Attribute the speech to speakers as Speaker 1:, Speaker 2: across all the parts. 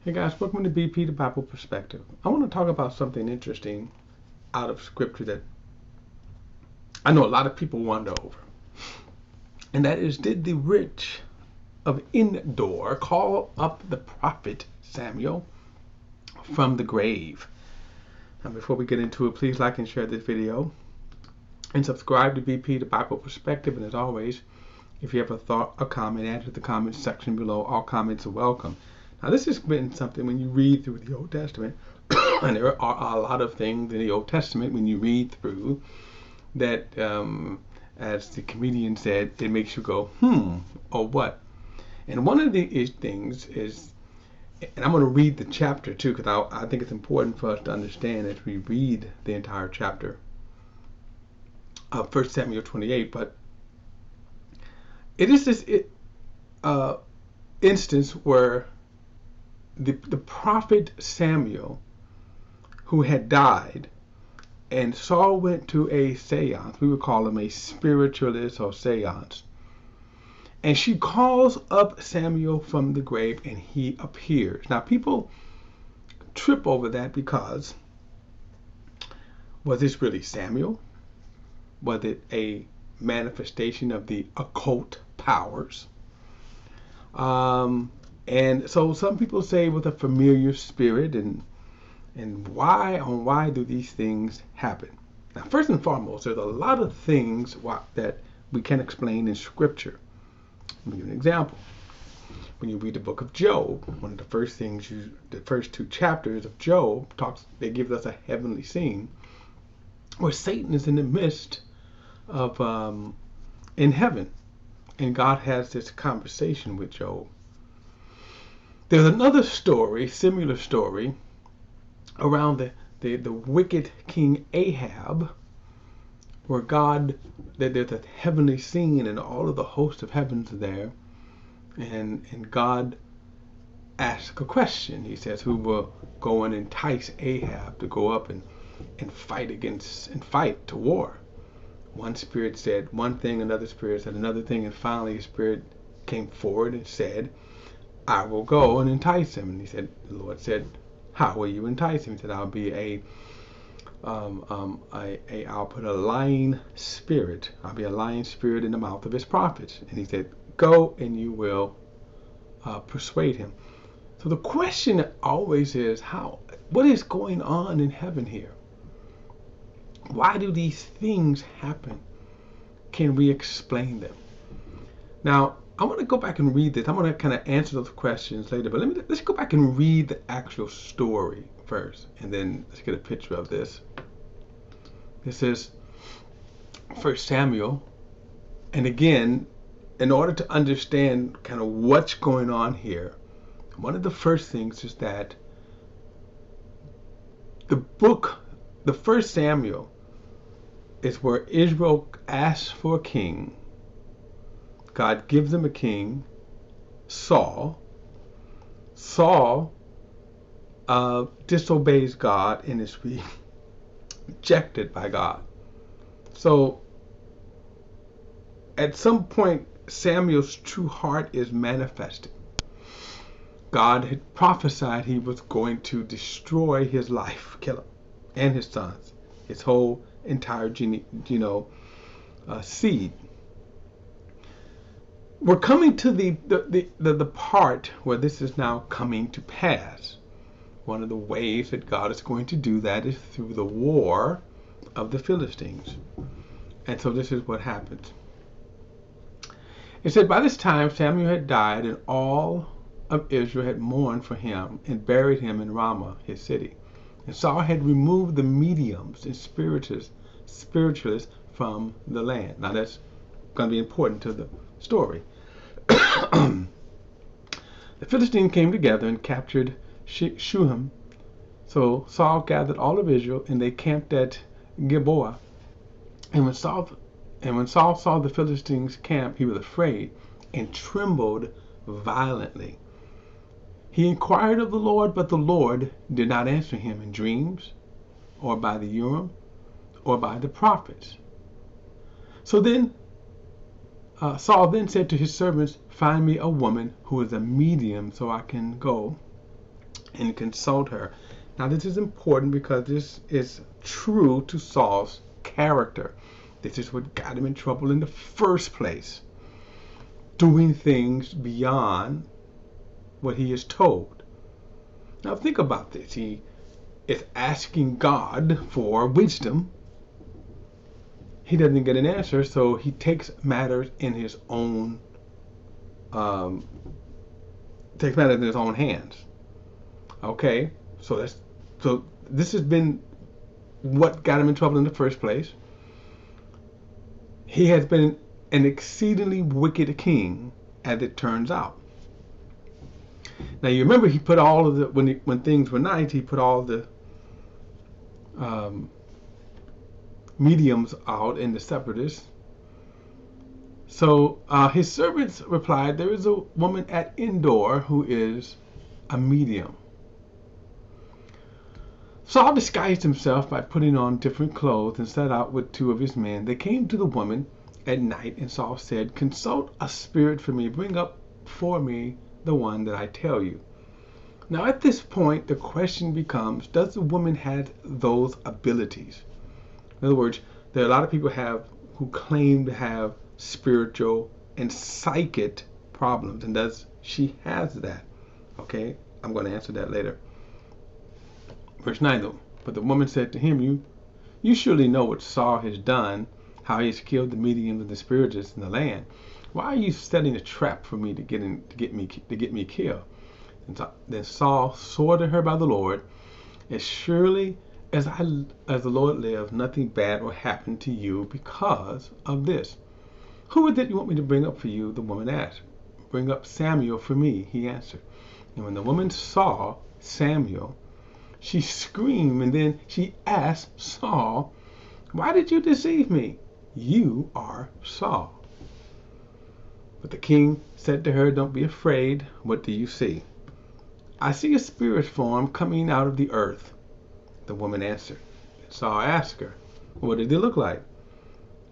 Speaker 1: Hey guys, welcome to BP the Bible Perspective. I want to talk about something interesting out of Scripture that I know a lot of people wonder over. And that is, did the rich of Endor call up the prophet Samuel from the grave? Now, before we get into it, please like and share this video and subscribe to BP the Bible Perspective. And as always, if you have a thought or comment, add to the comment section below. All comments are welcome. Now, this has been something when you read through the Old Testament, and there are a lot of things in the Old Testament when you read through that, as the comedian said, it makes you go, or what? And one of the things is, and I'm going to read the chapter too, because I think it's important for us to understand as we read the entire chapter of 1 Samuel 28, but it is this instance where the prophet Samuel, who had died, and Saul went to a seance. We would call him a spiritualist or seance. And she calls up Samuel from the grave and he appears. Now people trip over that because, was this really Samuel? Was it a manifestation of the occult powers? And so some people say with a familiar spirit, and why do these things happen? Now, first and foremost, there's a lot of things that we can explain in Scripture. Let me give you an example. When you read the book of Job, one of the first things, the first two chapters of Job they give us a heavenly scene where Satan is in the midst of in heaven, and God has this conversation with Job. There's another story, similar story, around the wicked King Ahab, where there's a heavenly scene and all of the host of heavens are there, and God asks a question. He says, who will go and entice Ahab to go up and fight to war? One spirit said one thing, another spirit said another thing, and finally a spirit came forward and said, I will go and entice him. And the Lord said, how will you entice him? He said, I'll be I'll put a lying spirit. I'll be a lying spirit in the mouth of his prophets. And he said, go and you will persuade him. So the question always is, what is going on in heaven here? Why do these things happen? Can we explain them? Now, I want to go back and read this. I'm going to kind of answer those questions later, but let's go back and read the actual story first, and then let's get a picture of this. This is 1 Samuel, and again, in order to understand kind of what's going on here, one of the first things is that the 1 Samuel, is where Israel asks for a king. God gives them a king, Saul. Saul disobeys God and is rejected by God. So at some point, Samuel's true heart is manifested. God had prophesied he was going to destroy his life, kill him, and his sons, his whole entire seed. We're coming to the part where this is now coming to pass. One of the ways that God is going to do that is through the war of the Philistines. And so this is what happens. It said, by this time Samuel had died, and all of Israel had mourned for him and buried him in Ramah, his city. And Saul had removed the mediums and spiritualists from the land. Now that's going to be important to the story. The Philistines came together and captured Shuham. So Saul gathered all of Israel, and they camped at Gilboa. And when Saul saw the Philistines camp, he was afraid and trembled violently. He inquired of the Lord, but the Lord did not answer him in dreams, or by the Urim, or by the prophets. So then Saul then said to his servants, find me a woman who is a medium so I can go and consult her. Now, this is important because this is true to Saul's character. This is what got him in trouble in the first place, doing things beyond what he is told. Now, think about this. He is asking God for wisdom. He doesn't get an answer, so he takes matters in his own hands. Okay, so this has been what got him in trouble in the first place. He has been an exceedingly wicked king, as it turns out. Now you remember he put all of the when things were nice, he put all the mediums out in the separatists. So his servants replied, "There is a woman at Endor who is a medium." Saul disguised himself by putting on different clothes and set out with 2 of his men. They came to the woman at night, and Saul said, "Consult a spirit for me. Bring up for me the one that I tell you." Now at this point, the question becomes, does the woman have those abilities? In other words, there are a lot of people who claim to have spiritual and psychic problems, and does she have that? Okay, I'm going to answer that later. Verse 9 though, but the woman said to him, you surely know what Saul has done, how he has killed the mediums and the spiritists in the land. Why are you setting a trap for me to get me killed? And then Saul swore to her by the Lord, as surely as the Lord lives, nothing bad will happen to you because of this. Who is it you want me to bring up for you? The woman asked. Bring up Samuel for me, he answered. And when the woman saw Samuel, she screamed, and then she asked Saul, "Why did you deceive me? You are Saul." But the king said to her, "Don't be afraid. What do you see?" "I see a spirit form coming out of the earth," the woman answered. Saul asked her, "What did it look like?"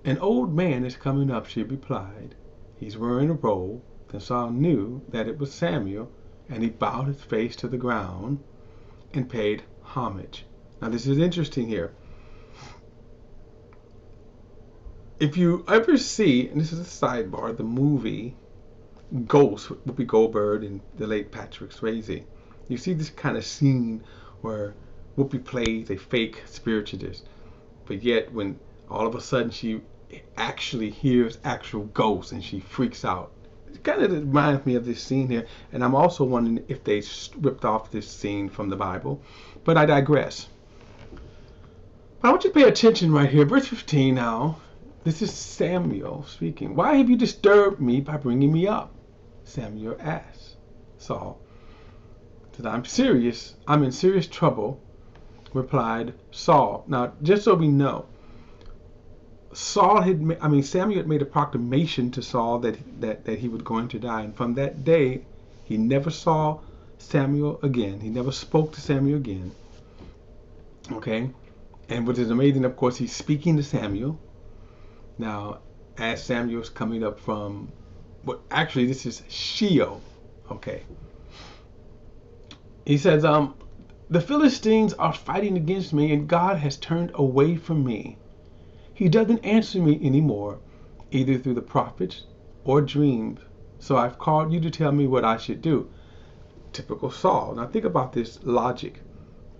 Speaker 1: "An old man is coming up," she replied. "He's wearing a robe." Then Saul knew that it was Samuel, and he bowed his face to the ground and paid homage. Now this is interesting here. If you ever see, and this is a sidebar, the movie Ghost with Whoopi Goldberg and the late Patrick Swayze, you see this kind of scene where Whoopi plays a fake spiritualist, but yet when all of a sudden she actually hears actual ghosts and she freaks out. It kind of reminds me of this scene here, and I'm also wondering if they ripped off this scene from the Bible, but I digress. But I want you to pay attention right here, verse 15 now. This is Samuel speaking. "Why have you disturbed me by bringing me up?" Samuel asked Saul. Said, "I'm in serious trouble," replied Saul. Now, just so we know, Samuel had made a proclamation to Saul that he was going to die, and from that day, he never saw Samuel again. He never spoke to Samuel again. Okay, and what is amazing, of course, he's speaking to Samuel. Now, as Samuel's coming up from, this is Sheol. Okay. He says, "The Philistines are fighting against me, and God has turned away from me. He doesn't answer me anymore, either through the prophets or dreams. So I've called you to tell me what I should do." Typical Saul. Now think about this logic.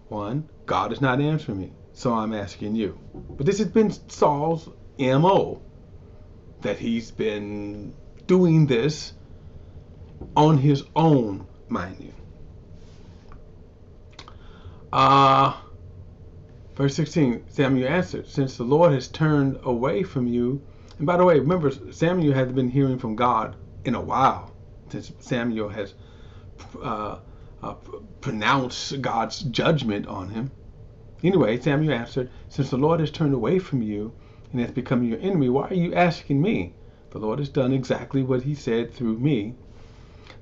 Speaker 1: 1, God is not answering me, so I'm asking you. But this has been Saul's MO, that he's been doing this on his own, mind you. Verse 16, Samuel answered, "Since the Lord has turned away from you," and by the way, remember, Samuel has been hearing from God in a while, since Samuel has pronounced God's judgment on him. Anyway, Samuel answered, "Since the Lord has turned away from you and has become your enemy, why are you asking me? The Lord has done exactly what he said through me.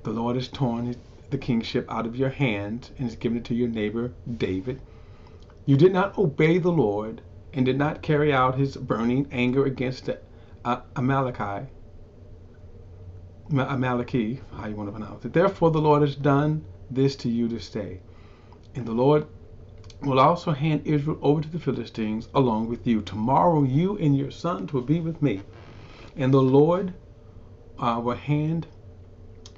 Speaker 1: The Lord has torn the kingship out of your hand and has given it to your neighbor David. You did not obey the Lord and did not carry out his burning anger against the Amaleki, how you want to pronounce it. Therefore the Lord has done this to you this day. And the Lord will also hand Israel over to the Philistines along with you. Tomorrow you and your sons will be with me. And the Lord will hand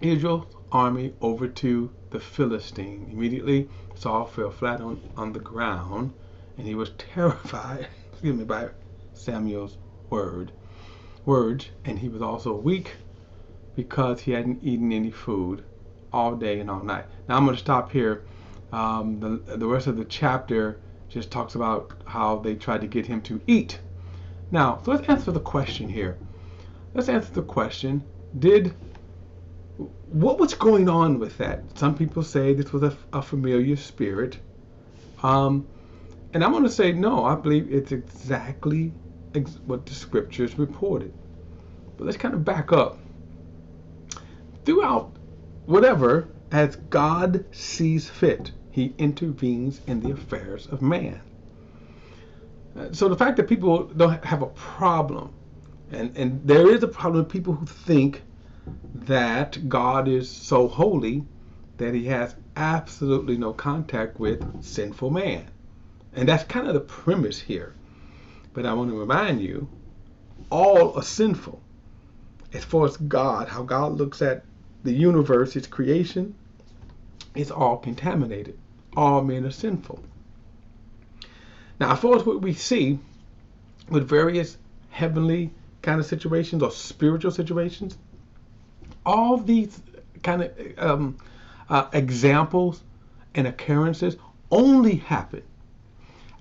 Speaker 1: Israel's army over to the Philistine. Immediately Saul fell flat on the ground, and he was terrified by Samuel's words, and he was also weak because he hadn't eaten any food all day and all night. Now I'm going to stop here. The rest of the chapter just talks about how they tried to get him to eat. Now, so let's answer the question here. Let's answer the question, what was going on with that? Some people say this was a familiar spirit. And I'm going to say no, I believe it's exactly what the scriptures reported. But let's kind of back up. Throughout whatever, as God sees fit, he intervenes in the affairs of man. So the fact that people don't have a problem, and there is a problem with people who think that God is so holy that he has absolutely no contact with sinful man. And that's kind of the premise here. But I want to remind you, all are sinful. As far as God, how God looks at the universe, its creation, it's all contaminated. All men are sinful. Now, as far as what we see with various heavenly kind of situations or spiritual situations, all these kind of examples and occurrences only happen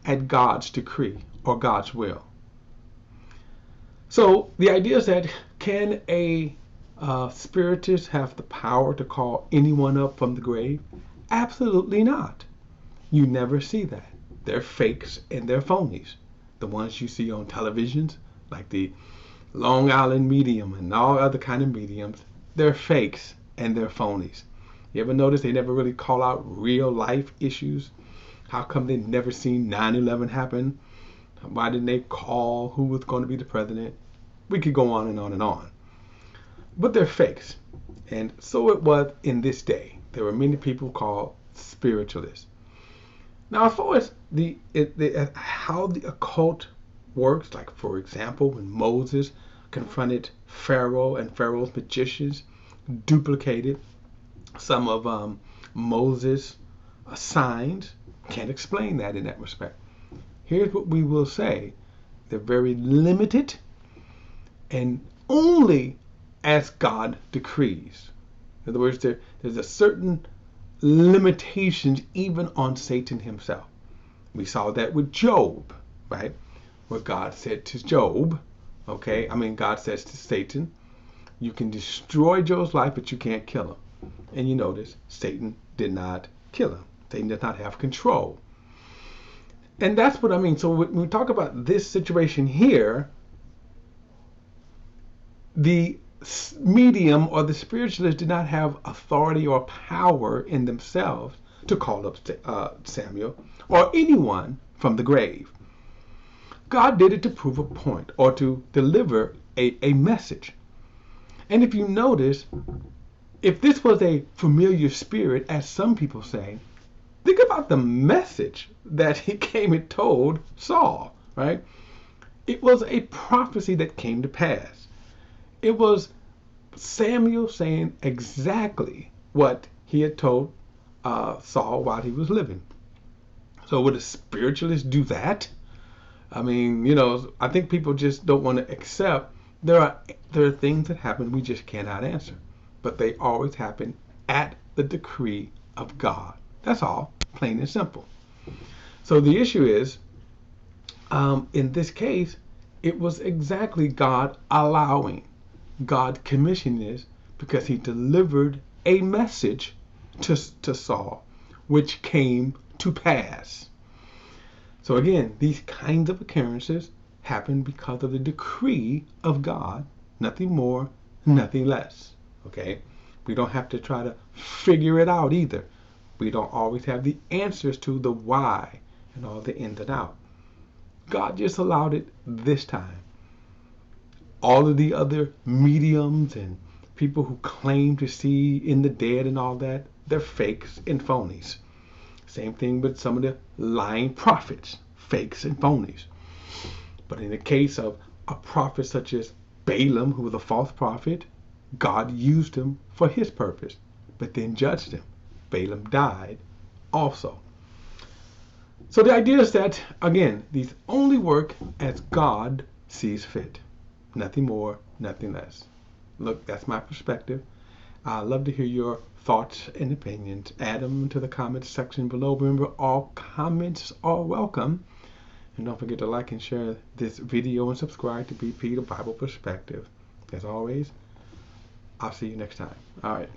Speaker 1: at God's decree or God's will. So the idea is that, can a spiritist have the power to call anyone up from the grave? Absolutely not. You never see that. They're fakes and they're phonies. The ones you see on televisions, like the Long Island medium and all other kind of mediums, they're fakes and they're phonies. You ever notice they never really call out real life issues? How come they never seen 9/11 happen? Why didn't they call who was going to be the president? We could go on and on and on. But they're fakes. And so it was in this day. There were many people called spiritualists. Now, as far as how the occult works, like for example, when Moses confronted Pharaoh and Pharaoh's magicians duplicated some of Moses' signs, can't explain that in that respect. Here's what we will say. They're very limited and only as God decrees. In other words, there's a certain limitations even on Satan himself. We saw that with Job, right? Where God said to Job, God says to Satan, you can destroy Job's life, but you can't kill him. And you notice Satan did not kill him. Satan does not have control. And that's what I mean. So when we talk about this situation here, the medium or the spiritualist did not have authority or power in themselves to call up Samuel or anyone from the grave. God did it to prove a point or to deliver a message. And if you notice, if this was a familiar spirit, as some people say, think about the message that he came and told Saul, right? It was a prophecy that came to pass. It was Samuel saying exactly what he had told Saul while he was living. So would a spiritualist do that? I mean, I think people just don't want to accept there are things that happen we just cannot answer. But they always happen at the decree of God. That's all, plain and simple. So the issue is, in this case, it was exactly God allowing, God commissioned this because he delivered a message to Saul, which came to pass. So again, these kinds of occurrences happen because of the decree of God, nothing more, nothing less. Okay? We don't have to try to figure it out either. We don't always have the answers to the why and all the ins and out. God just allowed it this time. All of the other mediums and people who claim to see in the dead and all that, they're fakes and phonies. Same thing with some of the lying prophets, fakes and phonies. But in the case of a prophet such as Balaam, who was a false prophet, God used him for his purpose, but then judged him. Balaam died also. So the idea is that, again, these only work as God sees fit. Nothing more, nothing less. Look, that's my perspective. I'd love to hear your thoughts and opinions. Add them to the comments section below. Remember, all comments are welcome. And don't forget to like and share this video and subscribe to BP, the Bible Perspective. As always, I'll see you next time. All right.